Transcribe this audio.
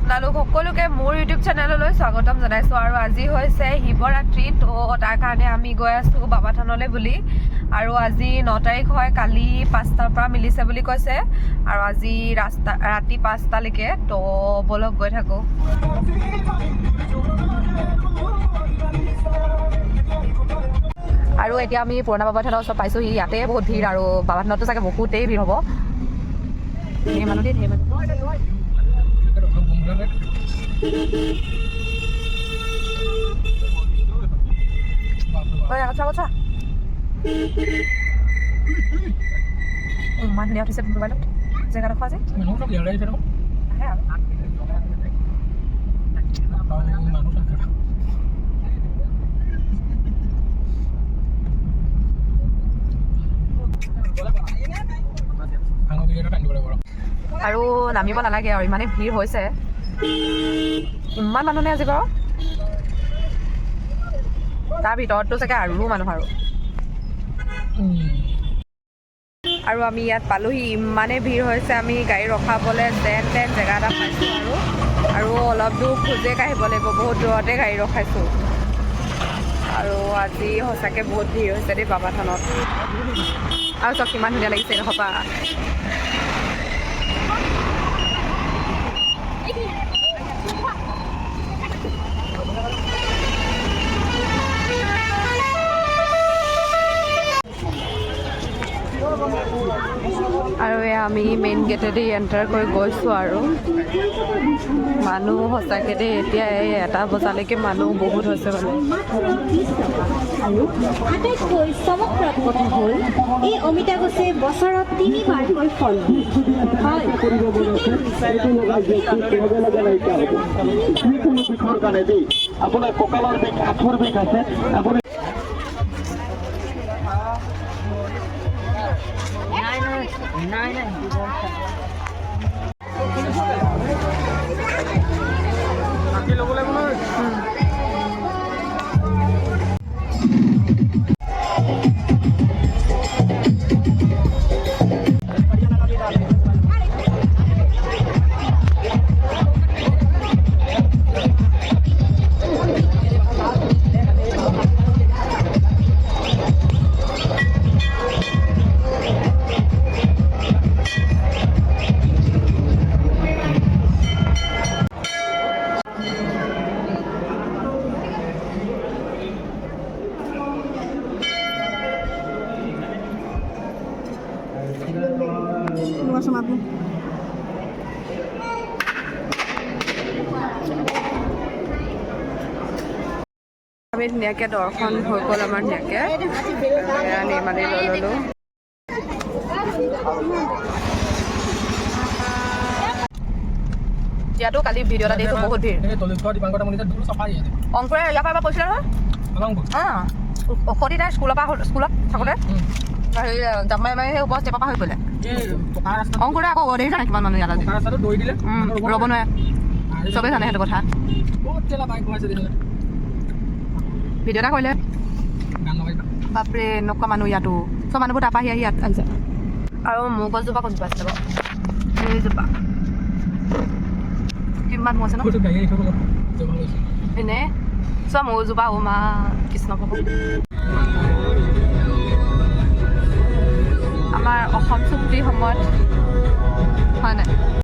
আপোনালোক সকলোকে মোৰ ইউটিউব চেনেললৈ স্বাগতম জনাইছোঁ। আৰু আজি হৈছে শিৱৰাত্ৰি, তো তাৰ কাৰণে আমি গৈ আছোঁ বাবা থানলৈ বুলি। আৰু আজি 9 তাৰিখ হয়, কালি 5টাৰ পৰা মিলিছে বুলি কৈছে, আৰু আজি ৰাতি 5টালৈকে। তো বলক গৈ থাকোঁ। আৰু এতিয়া আমি পুৰণা বাবা থানৰ ওচৰত পাইছোঁহি। ইয়াতে বহুত ভিৰ, আৰু বাবা থানতো চাগে বহুতেই ভিৰ হ'ব। ধেৰ মানুহ দেই, ধেৰ মানুহ। ইমান ধুনীয়া উঠিছে মোবাইলত জেগাডোখৰ যে। আৰু নামিব নালাগে, আৰু ইমানেই ভিৰ হৈছে। ইমান মানুহ নে আজি বাৰু? তাৰ ভিতৰততো চাগে আৰু মানুহ। আৰু আমি ইয়াত পালোহি, ইমানেই ভিৰ হৈছে। আমি গাড়ী ৰখাবলৈ যেন তেন জেগা এটা পাইছোঁ, আৰু অলপ দূৰ খোজে কাঢ়িব লাগিব। বহুত দূৰতে গাড়ী ৰখাইছোঁ। আৰু আজি সঁচাকৈ বহুত ভিৰ হৈছে দেই বাবা থানত। আৰু চব কিমান ধুনীয়া লাগিছে নহবা। আৰু আমি মেইন গেটেদি এণ্টাৰ কৰি গৈছোঁ। আৰু মানুহ সঁচাকৈ দেই, এতিয়া এই 1টা বজালৈকে মানুহ বহুত হৈছে মানে। আৰু আটাইতকৈ চমকপ্ৰদ কথা হ'ল এই অমিতা গছে বছৰত 3বাৰকৈ ফল আপোনাৰ কঁকালৰ বিষ, আঁঠুৰ বিষ আছে, আপুনি নাই ল'ব লাগিব নহয়। আমি ধুনীয়াকৈ দৰ্শন হৈ গ'ল আমাৰ ধুনীয়াকৈ। নিৰ্মালি লৈ ল'লোঁ। ইয়াতো কালি ভিডিঅ' এটা দিছোঁ, বহুত ভিৰ। অংকুৰে ইয়াৰ পৰা কৈছিলে নহয়, ঔষধি তাই স্কুলত থাকোঁতে হেৰি জামাই মাৰি সেই ওপৰত ষ্টেপৰ পৰা হৈ পৰিলে। অংকুৰে আকৌ দেখিছা নাই কিমান মানুহ ইয়াত আজি ৰ'ব নোৱাৰে। চবেই জানে সেইটো কথা। ভিডিঅ' এটা কৰিলে, বাপৰে এনেকুৱা মানুহ ইয়াতো। চব মানুহবোৰ তাৰপৰা আহি ইয়াত আহিছে। আৰু মোৰ গছজোপা কোনজোপা আছিলে বাৰু? এইজোপা কিমান মৌ আছে ন এনে। চোৱা মৌজোপা। অ' মা কৃষ্ণ প্ৰভু। আমাৰ অসম চুক্তিৰ সময়ত হয় নাই?